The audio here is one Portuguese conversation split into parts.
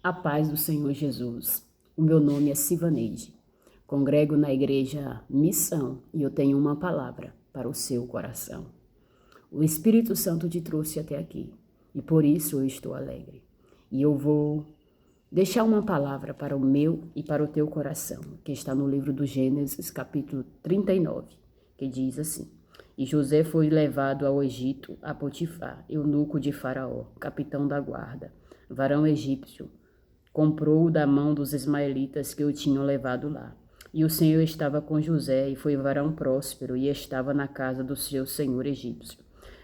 A paz do Senhor Jesus. O meu nome é Sivaneide. Congrego na igreja Missão e eu tenho uma palavra para o seu coração. O Espírito Santo te trouxe até aqui e por isso eu estou alegre. E eu vou deixar uma palavra para o meu e para o teu coração, que está no livro do Gênesis, capítulo 39, que diz assim: E José foi levado ao Egito, a Potifar, eunuco de Faraó, capitão da guarda, varão egípcio, comprou-o da mão dos ismaelitas que o tinham levado lá. E o Senhor estava com José, e foi varão próspero, e estava na casa do seu senhor egípcio.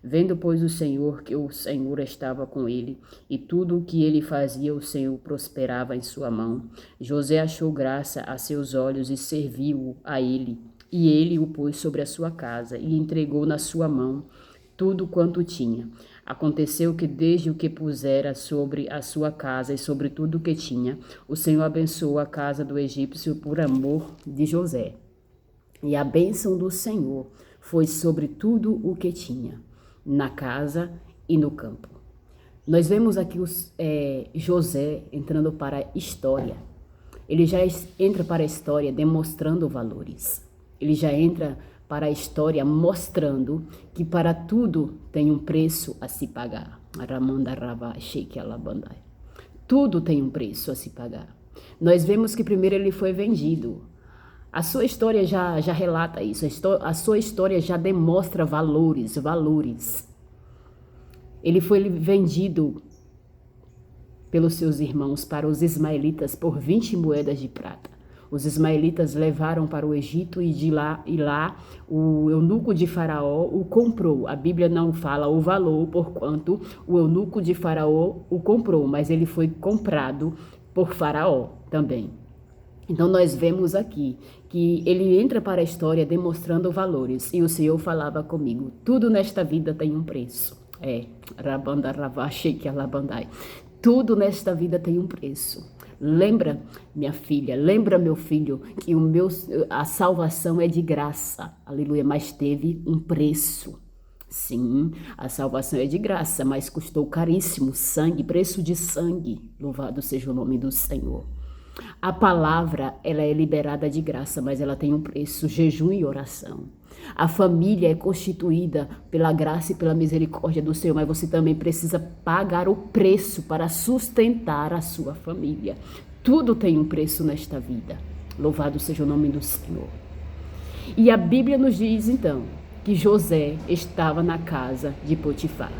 Vendo, pois, o Senhor que o Senhor estava com ele, e tudo o que ele fazia, o Senhor prosperava em sua mão, José achou graça a seus olhos e serviu-o a ele. E ele o pôs sobre a sua casa, e entregou na sua mão tudo quanto tinha. Aconteceu que desde o que pusera sobre a sua casa e sobre tudo o que tinha, o Senhor abençoou a casa do egípcio por amor de José. E a bênção do Senhor foi sobre tudo o que tinha, na casa e no campo. Nós vemos aqui José entrando para a história. Ele já entra para a história demonstrando valores. Ele já entra para a história mostrando que para tudo tem um preço a se pagar. Tudo tem um preço a se pagar. Nós vemos que primeiro ele foi vendido. A sua história já relata isso. A sua história já demonstra valores. Ele foi vendido pelos seus irmãos para os ismaelitas por 20 moedas de prata. Os ismaelitas levaram para o Egito e lá o eunuco de Faraó o comprou. A Bíblia não fala o valor, porquanto o eunuco de Faraó o comprou, mas ele foi comprado por Faraó também. Então nós vemos aqui que ele entra para a história demonstrando valores. E o Senhor falava comigo: tudo nesta vida tem um preço. Tudo nesta vida tem um preço. Lembra, minha filha, lembra, meu filho, que a salvação é de graça, aleluia, mas teve um preço. Sim, a salvação é de graça, mas custou caríssimo, sangue, preço de sangue, louvado seja o nome do Senhor. A palavra, ela é liberada de graça, mas ela tem um preço, jejum e oração. A família é constituída pela graça e pela misericórdia do Senhor, mas você também precisa pagar o preço para sustentar a sua família. Tudo tem um preço nesta vida. Louvado seja o nome do Senhor. E a Bíblia nos diz, então, que José estava na casa de Potifar.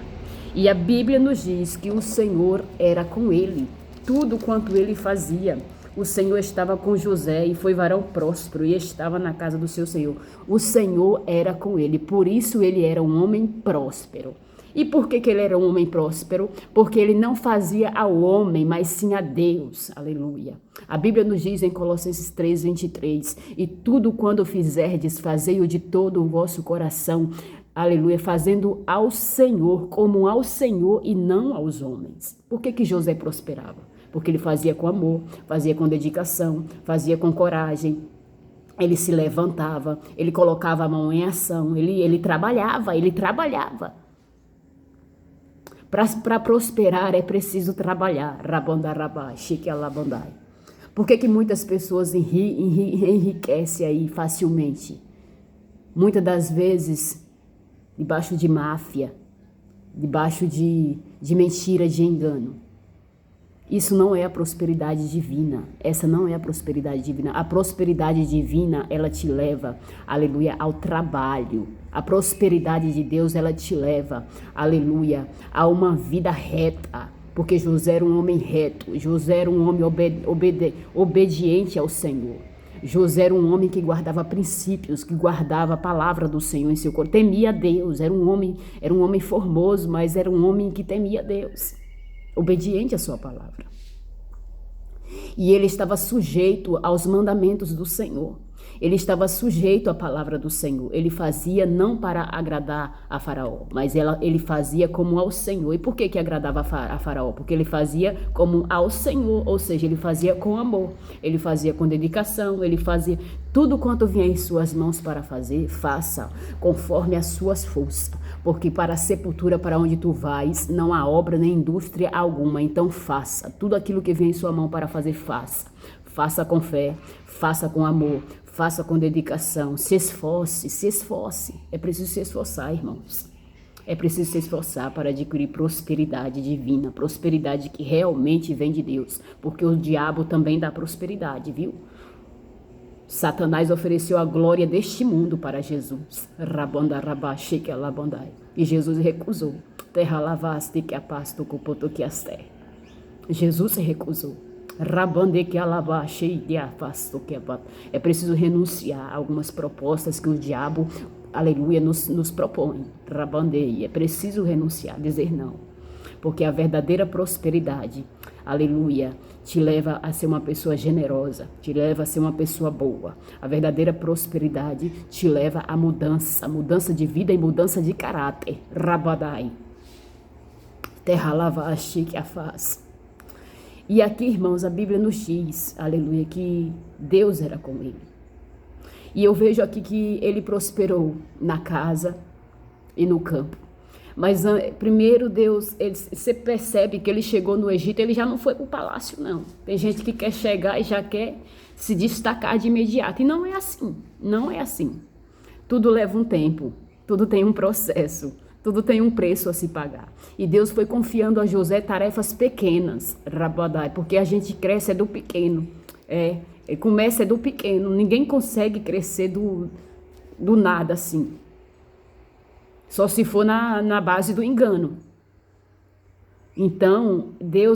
E a Bíblia nos diz que o Senhor era com ele. Tudo quanto ele fazia, o Senhor estava com José e foi varão próspero e estava na casa do seu Senhor. O Senhor era com ele, por isso ele era um homem próspero. E por que ele era um homem próspero? Porque ele não fazia ao homem, mas sim a Deus. Aleluia. A Bíblia nos diz em Colossenses 3:23, e tudo quando fizerdes, fazei-o de todo o vosso coração, aleluia, fazendo ao Senhor, como ao Senhor e não aos homens. Por que José prosperava? Porque ele fazia com amor, fazia com dedicação, fazia com coragem. Ele se levantava, ele colocava a mão em ação, ele trabalhava. Para prosperar é preciso trabalhar. Rabandarabá, xiquealabandai. Por que muitas pessoas enriquecem aí facilmente? Muitas das vezes debaixo de máfia, debaixo de mentira, de engano. Isso não é a prosperidade divina. Essa não é a prosperidade divina. A prosperidade divina, ela te leva, aleluia, ao trabalho. A prosperidade de Deus, ela te leva, aleluia, a uma vida reta. Porque José era um homem reto. José era um homem obediente ao Senhor. José era um homem que guardava princípios, que guardava a palavra do Senhor em seu coração. Temia a Deus. Era um homem formoso, mas era um homem que temia a Deus. Obediente à sua palavra. E ele estava sujeito aos mandamentos do Senhor. Ele estava sujeito à palavra do Senhor. Ele fazia não para agradar a Faraó, mas ele fazia como ao Senhor. E por que agradava a Faraó? Porque ele fazia como ao Senhor, ou seja, ele fazia com amor, ele fazia com dedicação, ele fazia tudo quanto vinha em suas mãos para fazer, faça conforme as suas forças. Porque para a sepultura, para onde tu vais, não há obra nem indústria alguma. Então faça tudo aquilo que vem em sua mão para fazer, faça. Faça com fé, faça com amor, faça com dedicação, se esforce, se esforce. É preciso se esforçar, irmãos. É preciso se esforçar para adquirir prosperidade divina, prosperidade que realmente vem de Deus, porque o diabo também dá prosperidade, viu? Satanás ofereceu a glória deste mundo para Jesus. E Jesus recusou. Terra lavaste que apasto cupoto que aster. Jesus recusou. É preciso renunciar a algumas propostas que o diabo, aleluia, nos propõe. É preciso renunciar, dizer não. Porque a verdadeira prosperidade, aleluia, te leva a ser uma pessoa generosa, te leva a ser uma pessoa boa. A verdadeira prosperidade te leva à mudança de vida e mudança de caráter. Rabadai. Terra lavaste que a faz. E aqui, irmãos, a Bíblia nos diz, aleluia, que Deus era com ele. E eu vejo aqui que ele prosperou na casa e no campo. Mas primeiro Deus, você percebe que ele chegou no Egito, ele já não foi para o palácio, não. Tem gente que quer chegar e já quer se destacar de imediato. E não é assim, não é assim. Tudo leva um tempo, tudo tem um processo. Tudo tem um preço a se pagar. E Deus foi confiando a José tarefas pequenas, Rabadai, porque a gente cresce do pequeno. Começa do pequeno. Ninguém consegue crescer do nada assim. Só se for na base do engano. Então,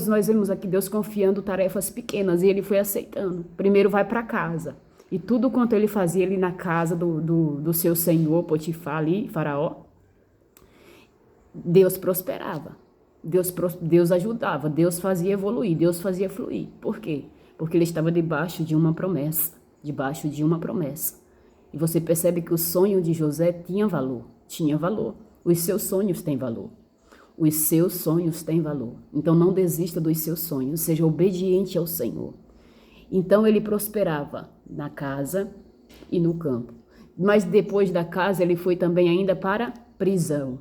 nós vemos aqui Deus confiando tarefas pequenas e ele foi aceitando. Primeiro vai para casa. E tudo quanto ele fazia ali na casa do seu senhor, Potifar ali, Faraó, Deus prosperava, Deus ajudava, Deus fazia evoluir, Deus fazia fluir. Por quê? Porque ele estava debaixo de uma promessa, E você percebe que o sonho de José tinha valor. Os seus sonhos têm valor. Então não desista dos seus sonhos, seja obediente ao Senhor. Então ele prosperava na casa e no campo. Mas depois da casa ele foi também ainda para a prisão.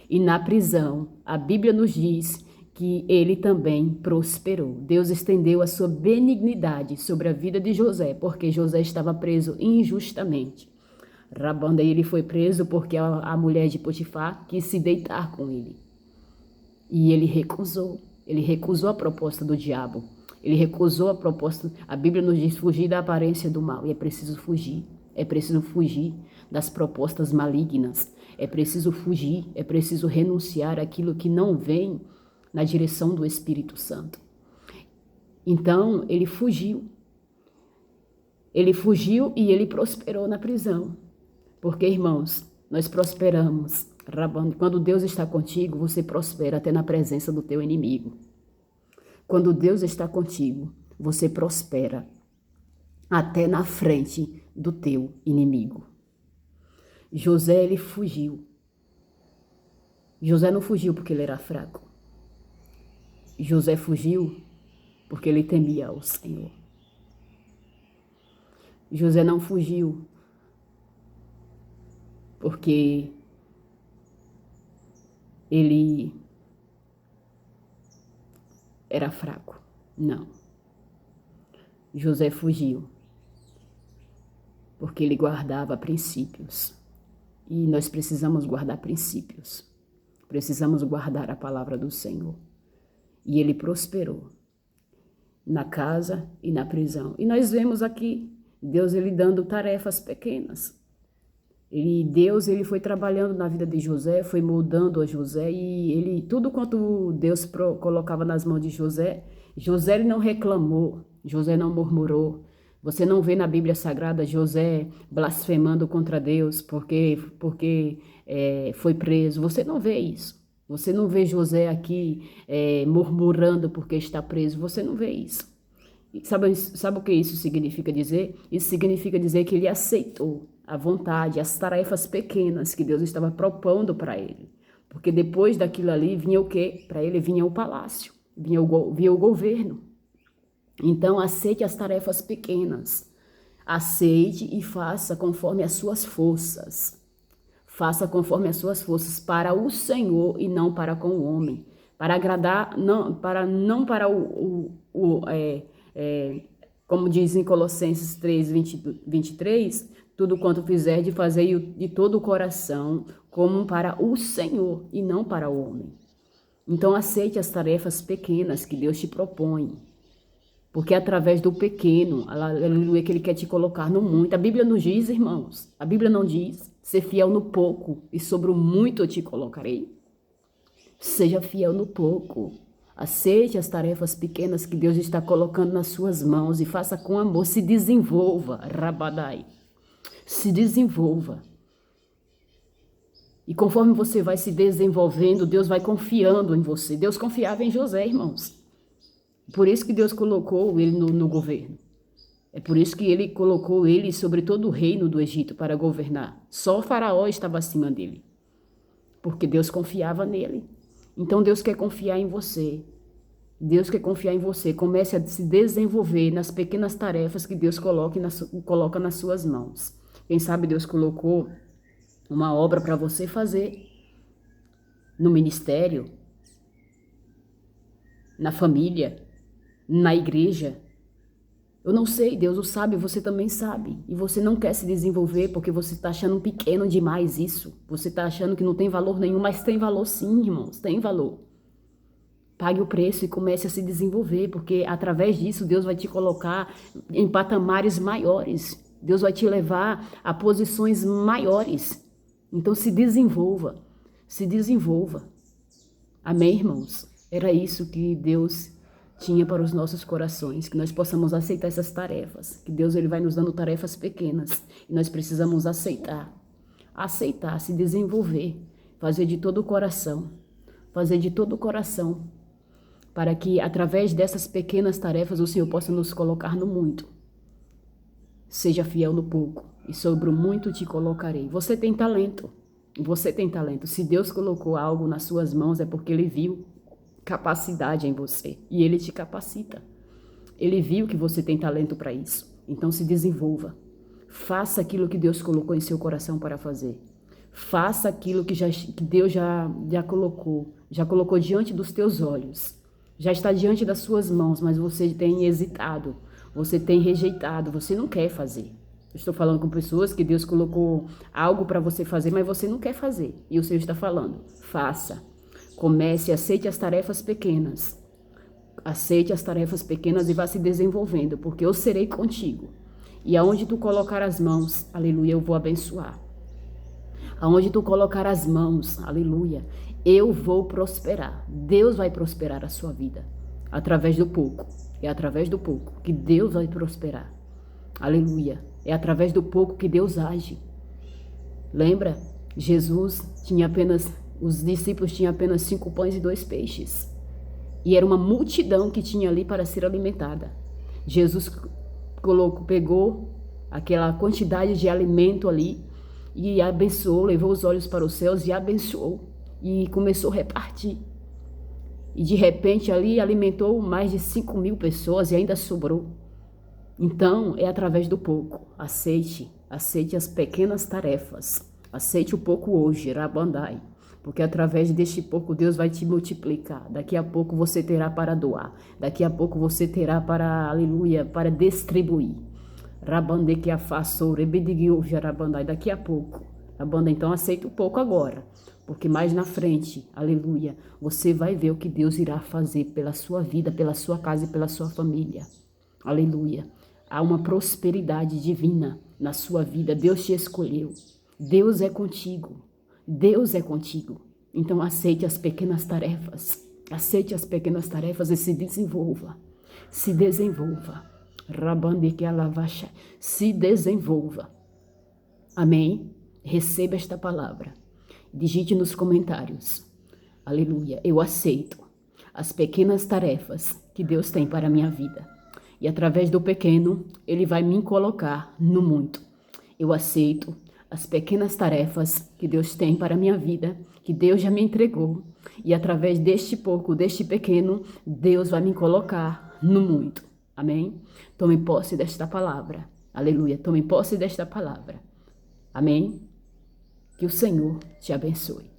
E na prisão, a Bíblia nos diz que ele também prosperou. Deus estendeu a sua benignidade sobre a vida de José, porque José estava preso injustamente. Rabanda, ele foi preso porque a mulher de Potifar quis se deitar com ele. E ele recusou a proposta do diabo. Ele recusou a proposta, a Bíblia nos diz fugir da aparência do mal. E é preciso fugir das propostas malignas. É preciso fugir, é preciso renunciar àquilo que não vem na direção do Espírito Santo. Então, ele fugiu. Ele fugiu e ele prosperou na prisão. Porque, irmãos, nós prosperamos. Quando Deus está contigo, você prospera até na presença do teu inimigo. Quando Deus está contigo, você prospera até na frente do teu inimigo. José, ele fugiu. José não fugiu porque ele era fraco. José fugiu porque ele temia ao Senhor. José não fugiu porque ele era fraco. Não. José fugiu porque ele guardava princípios. E nós precisamos guardar princípios. Precisamos guardar a palavra do Senhor. E ele prosperou na casa e na prisão. E nós vemos aqui Deus ele dando tarefas pequenas. Deus ele foi trabalhando na vida de José, foi moldando a José e tudo quanto Deus colocava nas mãos de José, José ele não reclamou, José não murmurou. Você não vê na Bíblia Sagrada José blasfemando contra Deus porque foi preso. Você não vê isso. Você não vê José aqui murmurando porque está preso. Você não vê isso. Sabe o que isso significa dizer? Isso significa dizer que ele aceitou a vontade, as tarefas pequenas que Deus estava propondo para ele. Porque depois daquilo ali vinha o quê? Para ele vinha o palácio, vinha o governo. Então aceite as tarefas pequenas. Aceite e faça conforme as suas forças. Faça conforme as suas forças para o Senhor e não para com o homem. Para agradar, não para como diz em Colossenses 3, 23, tudo quanto fizer de fazer de todo o coração, como para o Senhor e não para o homem. Então aceite as tarefas pequenas que Deus te propõe. Porque é através do pequeno, aleluia, que ele quer te colocar no muito. A Bíblia não diz, irmãos, a Bíblia não diz, ser fiel no pouco e sobre o muito eu te colocarei. Seja fiel no pouco. Aceite as tarefas pequenas que Deus está colocando nas suas mãos e faça com amor. Se desenvolva, Rabadai. Se desenvolva. E conforme você vai se desenvolvendo, Deus vai confiando em você. Deus confiava em José, irmãos. Por isso que Deus colocou ele no governo. É por isso que ele colocou ele sobre todo o reino do Egito para governar. Só o faraó estava acima dele. Porque Deus confiava nele. Então Deus quer confiar em você. Deus quer confiar em você. Comece a se desenvolver nas pequenas tarefas que Deus coloca nas suas mãos. Quem sabe Deus colocou uma obra para você fazer no ministério, na família, na igreja. Eu não sei, Deus o sabe, você também sabe. E você não quer se desenvolver porque você está achando pequeno demais isso. Você está achando que não tem valor nenhum, mas tem valor sim, irmãos, tem valor. Pague o preço e comece a se desenvolver, porque através disso Deus vai te colocar em patamares maiores. Deus vai te levar a posições maiores. Então se desenvolva, se desenvolva. Amém, irmãos? Era isso que Deus tinha para os nossos corações, que nós possamos aceitar essas tarefas, que Deus ele vai nos dando tarefas pequenas e nós precisamos aceitar, se desenvolver, fazer de todo o coração, para que através dessas pequenas tarefas o Senhor possa nos colocar no muito. Seja fiel no pouco e sobre o muito te colocarei. Você tem talento, Se Deus colocou algo nas suas mãos é porque Ele viu capacidade em você e Ele te capacita. Ele viu que você tem talento para isso. Então se desenvolva. Faça aquilo que Deus colocou em seu coração para fazer. Faça aquilo que Deus já colocou diante dos teus olhos. Já está diante das suas mãos, mas você tem hesitado, você tem rejeitado, você não quer fazer. Eu estou falando com pessoas que Deus colocou algo para você fazer, mas você não quer fazer. E o Senhor está falando, faça. Comece, aceite as tarefas pequenas. Aceite as tarefas pequenas e vá se desenvolvendo, porque eu serei contigo. E aonde tu colocar as mãos, aleluia, eu vou abençoar. Aonde tu colocar as mãos, aleluia, eu vou prosperar. Deus vai prosperar a sua vida. Através do pouco. É através do pouco que Deus vai prosperar. Aleluia. É através do pouco que Deus age. Lembra? Os discípulos tinham apenas 5 pães e 2 peixes. E era uma multidão que tinha ali para ser alimentada. Jesus pegou aquela quantidade de alimento ali e abençoou, levou os olhos para os céus e abençoou. E começou a repartir. E de repente ali alimentou mais de 5.000 pessoas e ainda sobrou. Então é através do pouco. Aceite as pequenas tarefas. Aceite o pouco hoje, Rabandai. Porque através deste pouco Deus vai te multiplicar. Daqui a pouco você terá para doar. Daqui a pouco você terá para, aleluia, para distribuir. Rabande que afaçou, rebedigio, jarabandai. Daqui a pouco. Rabanda, então aceita o pouco agora. Porque mais na frente, aleluia, você vai ver o que Deus irá fazer pela sua vida, pela sua casa e pela sua família. Aleluia. Há uma prosperidade divina na sua vida. Deus te escolheu. Deus é contigo. Deus é contigo. Então aceite as pequenas tarefas. Aceite as pequenas tarefas e se desenvolva. Se desenvolva. Rabande que alavacha. Se desenvolva. Amém? Receba esta palavra. Digite nos comentários. Aleluia. Eu aceito as pequenas tarefas que Deus tem para a minha vida. E através do pequeno, Ele vai me colocar no muito. Eu aceito as pequenas tarefas que Deus tem para a minha vida, que Deus já me entregou. E através deste pouco, deste pequeno, Deus vai me colocar no muito. Amém? Tome posse desta palavra. Aleluia. Tome posse desta palavra. Amém? Que o Senhor te abençoe.